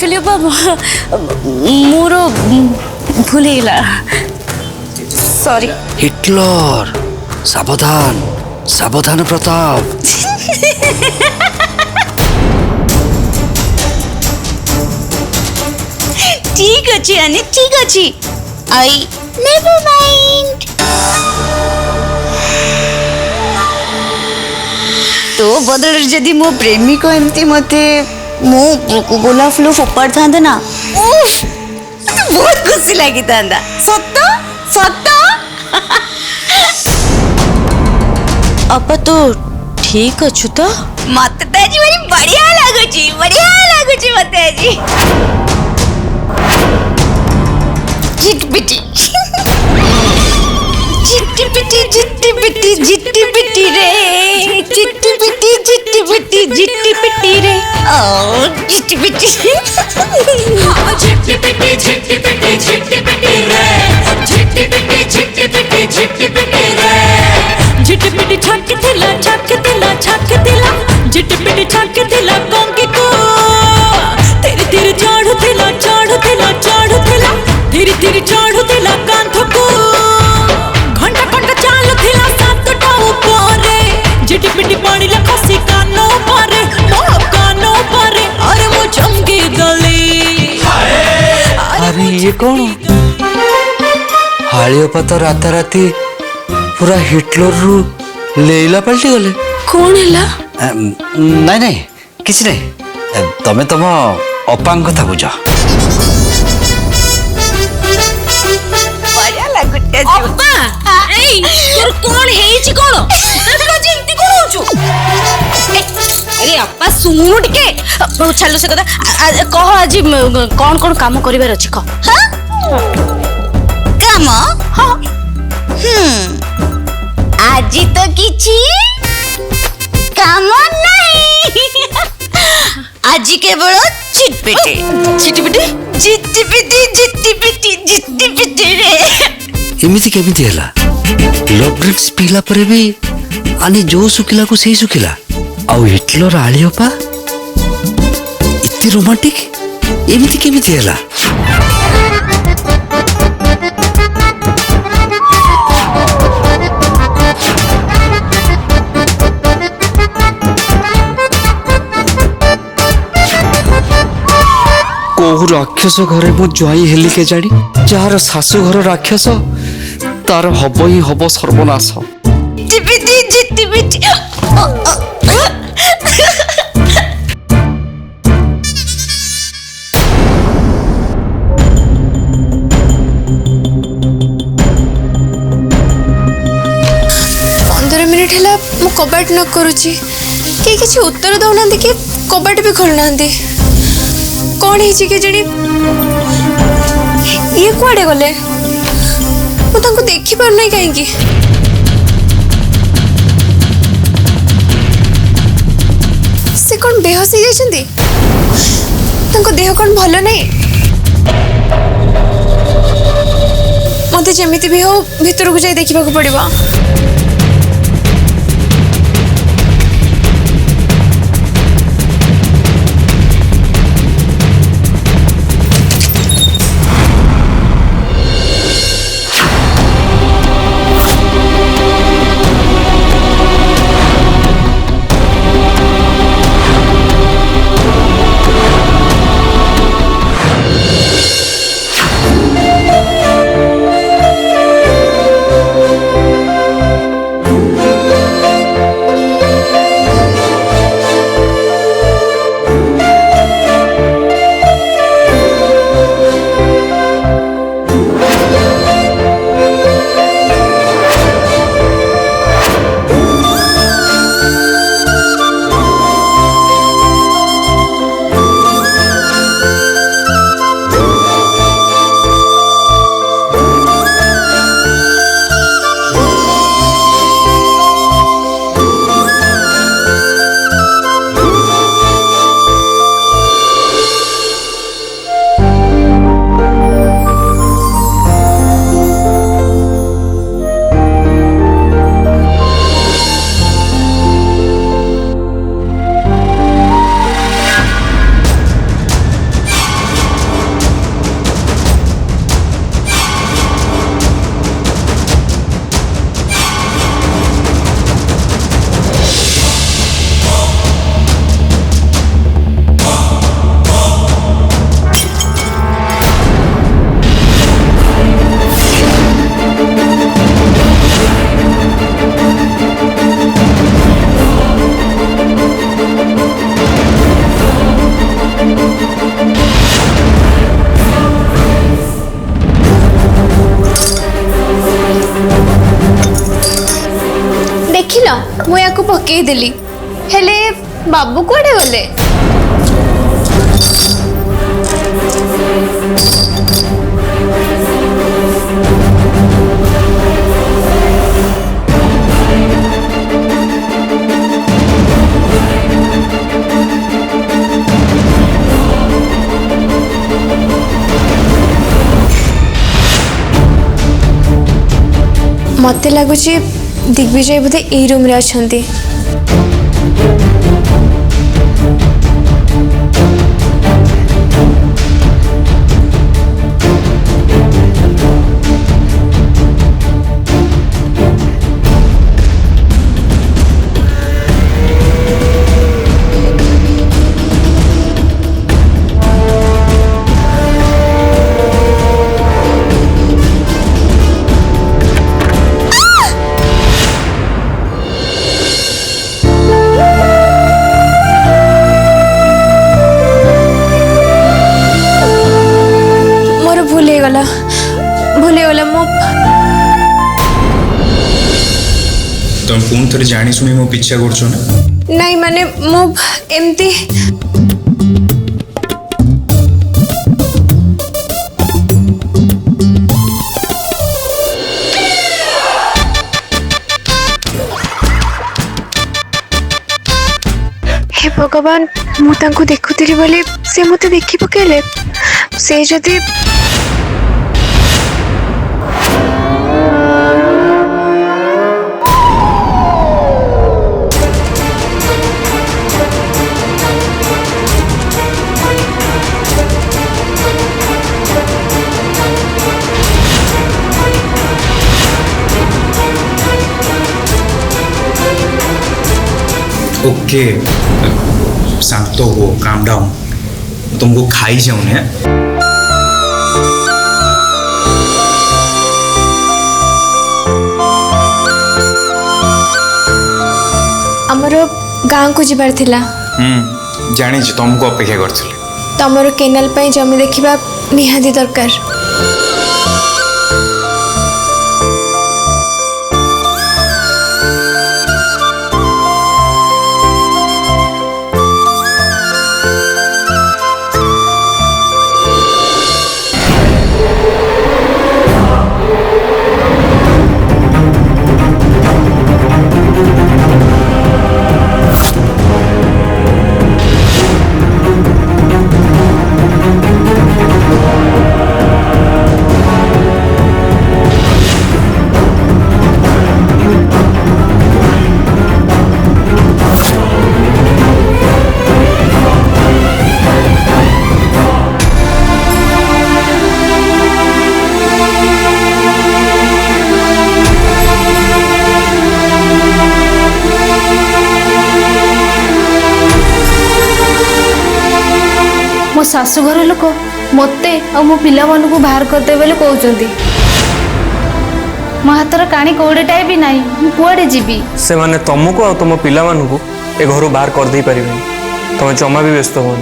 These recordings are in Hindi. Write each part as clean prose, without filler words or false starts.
एक्चुअली मोर भूल गला सॉरी। हिटलर सावधान सावधान प्रताप। ठीक अच्छी अनित ठीक अच्छी आई नेवर माइंड। तो बदल जदि मो प्रेमिक एमती मते मो गोलाप फूल फोपाड़ था ना उफ बहुत खुशी लगी था। सत्य सत्य अब तो ठीक अच्छु तो मत तो आज बड़ी बढ़िया लागुची मत आज जिट्टी पिटी रे जिट्टी पिटी रे ओ जिट्टी पिटी झिट्टी पिटी रे झिट्टी पिटी छक दिला झिट्टी पिटी छक दिला कोंकी को तेरी तेरी चढ़ दिला धीरे धीरे चढ़ दिला कांध को घंटा घंटा चालू दिला सातटा ऊपर झिट्टी पिटी पानी ला खसी कानो पारे अरे वो चमकी गली। अरे ये कौन हाड़ियोपा तो राताराती पूरा हिटलर रु लेला पलटी गले कौन हैला नहीं नहीं किसी नहीं तमे तम अपांग कथा बुझ। अप्पा एई तोर कोन हेछि कोन तोर जिंती कोन होछु। अरे अप्पा सुन टिके छालो से कथा कह आज कौन काम करिवार अछि कह। हां काम हां आज तो किछि काम नहीं आज केवल चिटपिटी रे एमिति केमिति हैला लव ड्रिंक्स पीला परे भी आनी जो सुखिला को सही सुखिला आउ हिटलर आलियोपा इतनी रोमांटिक एमिति केमिति हैला। कोहु राक्षस घरे मो ज्वाई हेली के जानी जार शाशु घर राक्षस तार हब ही हब सर्वनाश। मिनिट है मु कबाट न करुची कि किसी उत्तर दौना कि कबाट भी खोलना कौन है के जणी ये कुआडे गले मु देखी पार नहीं कहीं से कौन बेहोश हो जाती देह कौन भल नहीं मत जमी भी हो भीतर को जाए देखा पड़ेगा। ଲଗେଇଦେଲି ହେଲେ ବାबू କୁଆଡ଼େ ଗଲେ? मते लगुच दिग्विजय बोधे ए रूम रे अछंती। भूले गला मो तुम पुन थोड़ी जानी सुनी मो पीछा करछो ना? नहीं माने मो एमती हे भगवान मु तांको देखुतिली बोली से मते देखि पकेले से जदी ओके शांत हो, काम डाउन। तुमको खाई जाऊने हमर गाँ को जिबार थिला। जानी तुमको अपेक्षा करथिले। तमर केनाल पई जमी देखिबा निहाती दरकार। मो शाशुघर लोक मते और मो पिला मानू बाहर करदे बोले कहउचंती। मो हाथर काणी कोड़ेटाए भी नहीं मु कुआडे जीवी। से माने तुमको और तुम पिला मानू ए घर बाहर कर दे पारिबे। तुम जमा भी व्यस्त हो।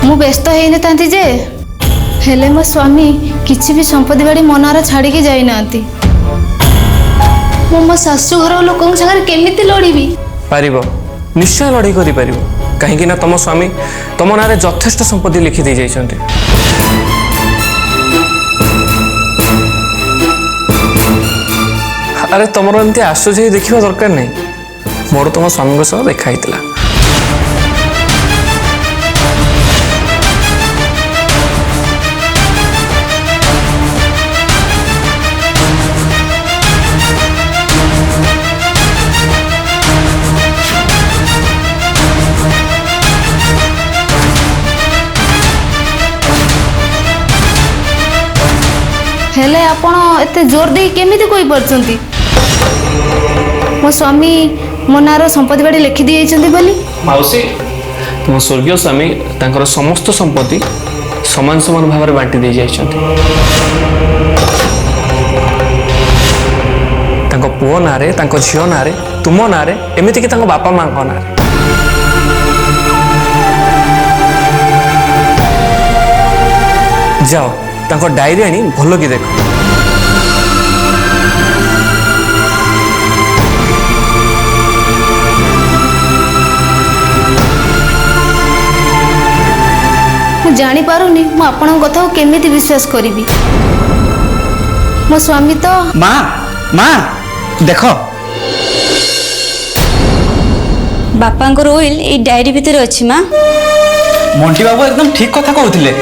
मु व्यस्त हेइ न तांती जे हेले मो स्वामी किछि भी संपत्ति बाड़ी मनार छाड़ी के जाई नांती। मो शाशुघर लोकन संगे केमिति लड़ीबी? पारिबो निश्चय लड़ाई करि पारिबो। कहीं ना तुम स्वामी तुम ना यथेष्ट संपत्ति लिखि दे जाइछन्ते। अरे तुम एमती आश्चर्य देखा दरकार नहीं। मोर तुम स्वामी सह देखा ही हेले आपण एते जोर दे केमिति कोई परछंती? मो स्वामी मो नार संपत्ति बाड़ी लिखि दी जाइछन्ती बोली। माउसी तुम स्वर्गीय स्वामी तांकर समस्त संपत्ति समान समान भाव में बांटी दे जाइछन्ती। तांको पुओ नारे तांको झियो नारे तुम नारे एमिति कि तांको बापा मां को नारे। जाओ तांको डायरी आनी भलो कि देखो। जानी पारुनी मु आपन कथा केमिति विश्वास करिवि। मो स्वामी तो माँ माँ देख बापांकर ओइल ए डायरी भितर अछि मां। मंटी बाबू एकदम ठीक कथा कहते।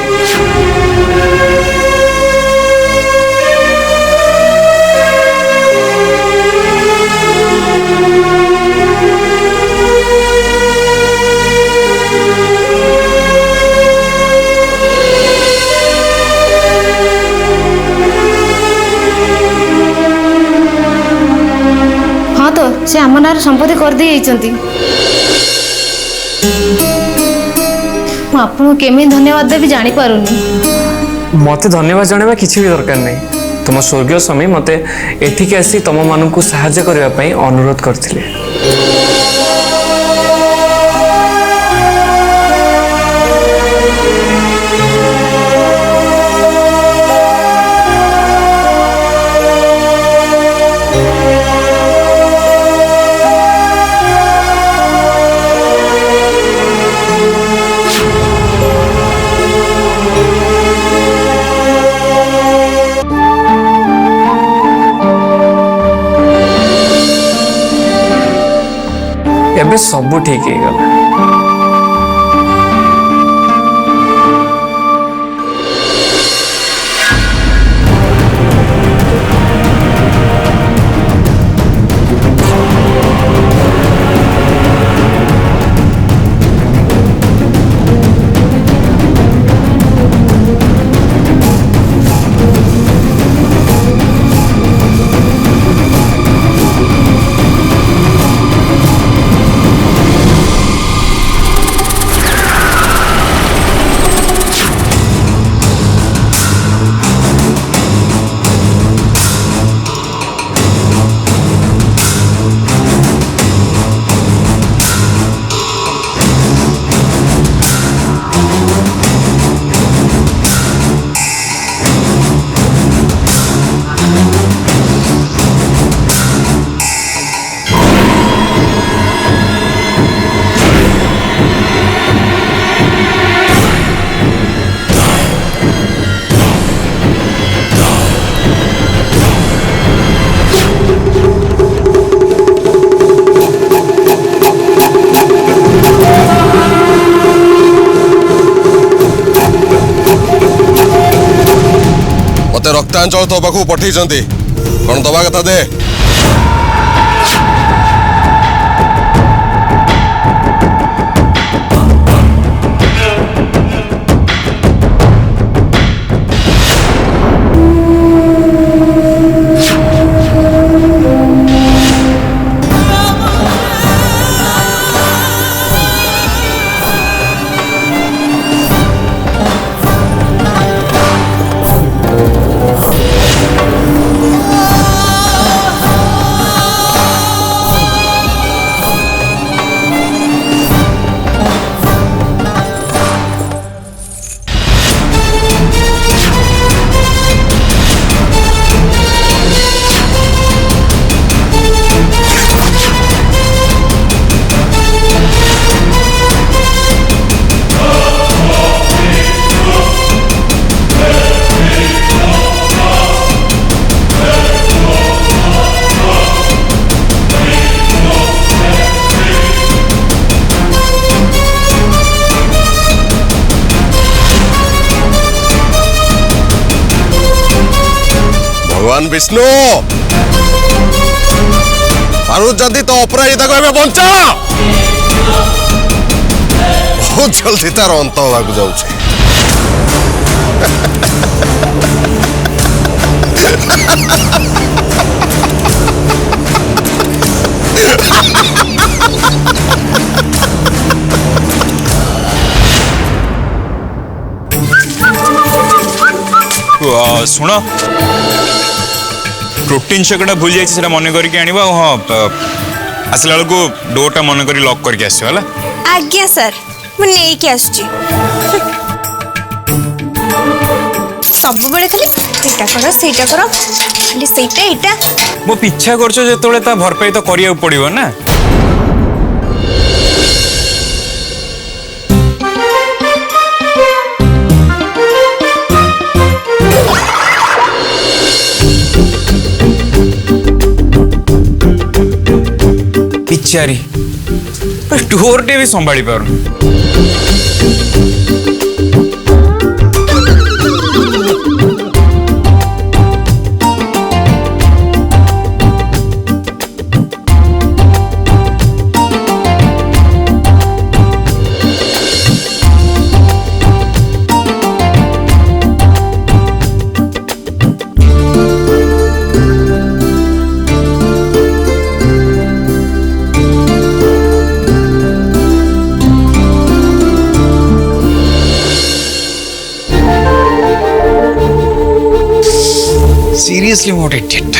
हाँ तो से आम नार संपत्ति कर दे जाइछंती। मु आपन केमि धन्यवाद देबी जानी पारुनी। मते धन्यवाद जणावा किछि भी दरकार नहीं। तुम स्वर्गीय स्वामी मते एठिके आसी तुम मानकु सहाय्य करबा पई अनुरोध करथिले। एबे सब ठीक है गला। रक्तांचल तो पाखु पठे कौन दबा कथा दे। भगवान विष्णु आरु जल्दी तो अपराजिता को बंचा बहुत जल्दी तार अंत होगा जाऊे। शुण प्रोटीन शेकटा भूल जाइए मन करके आनी। हाँ आसला बेलू डोरटा मन कर लॉक करके आस। आज्ञा सर मुझे सब बेले खाली एटा कर सेटा कर खाली सेटा एटा मो पिछा कर भरपाई तो करिया पड़ो ना। होशियारी डोर टे भी संभाली पार। Seriously, what idiot.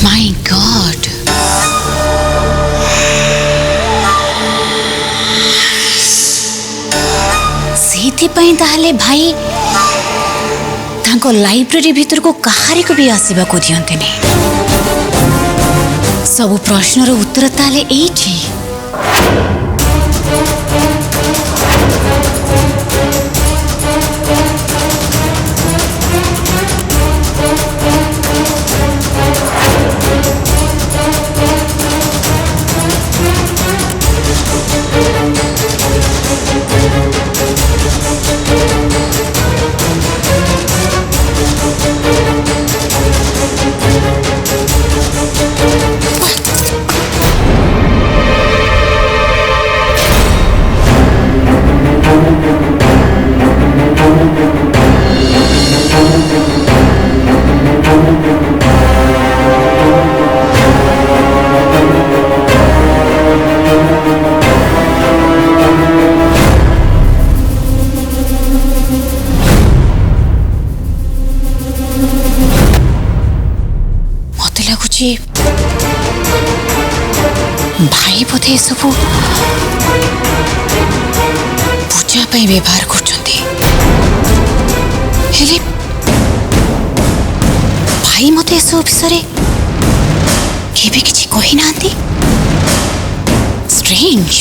My God. ସେଇଥିପାଇଁ ତାହେଲେ ଭାଇ ତାଙ୍କ ଲାଇବ୍ରେରୀ ଭିତରକୁ କାହାରିକୁ ବି ଆସିବାକୁ ଦିଅନ୍ତିନି। ସବୁ ପ୍ରଶ୍ନର ଉତ୍ତର ତାହେଲେ ଏଇଠି। ମତେ ଲାଗୁଛି ଭାଇ ବୋଧେ ଏସବୁ ପୂଜା ପାଇଁ ବ୍ୟବହାର କରୁଛନ୍ତି। ହେଲେ ଭାଇ ମତେ ଏସବୁ ବିଷୟରେ କେବେ କିଛି କହିନାହାନ୍ତି। ଷ୍ଟ୍ରେଞ୍ଜ।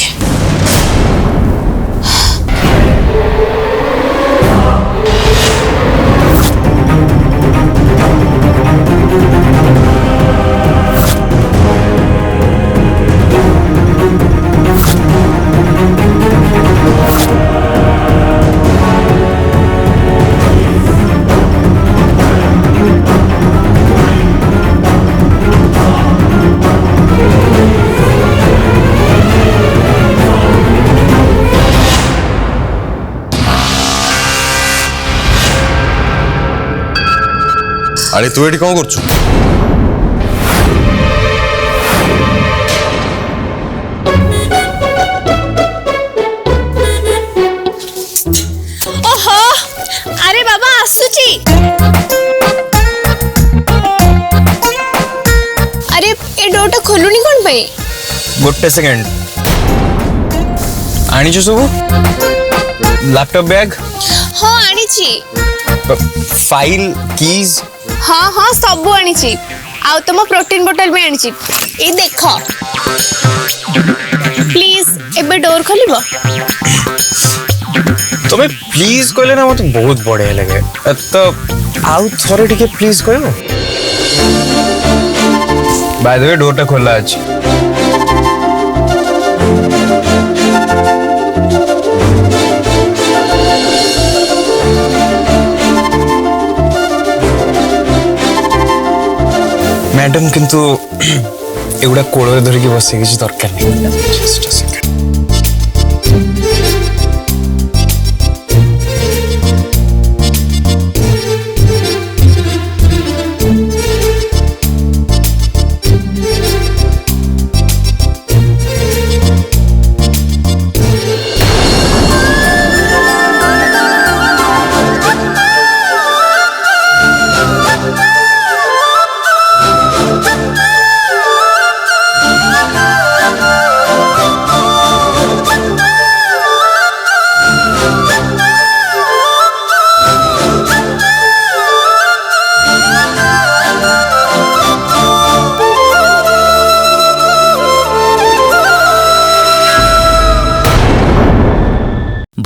ଆରେ ତୁ ଏଠି କ'ଣ କରୁଛୁ? ओहो अरे बाबा आसुची अरे ए डोरटा खोलुनी कोन पे गोटे सेकेंड आनीचु सब लैपटॉप बैग हाँ आनीची फाइल कीज हाँ हाँ सब आनीची आउ तुम प्रोटीन बोतल भी आनीची ए देख प्लीज एबे डोर खोलिबो तुम्हें प्लीज कहले ना मत बहुत बढ़िया लगे तो आउ थोड़े टिके प्लीज कहबो बाय द वे डोरटा खोला अछि मैडम किंतु एगुड़ा कोड़ धरिकी बस किसी दरकार नहीं।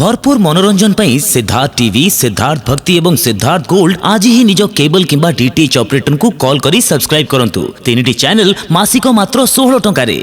भरपूर मनोरंजन पई सिद्धार्थ टीवी, सिद्धार्थ भक्ति एवं सिद्धार्थ गोल्ड आज ही निज केबल किंबा डीटीएच ऑपरेटर को कॉल करी सब्सक्राइब करंतु। 3टी चैनल मासिक मात्र 16 टंका रे।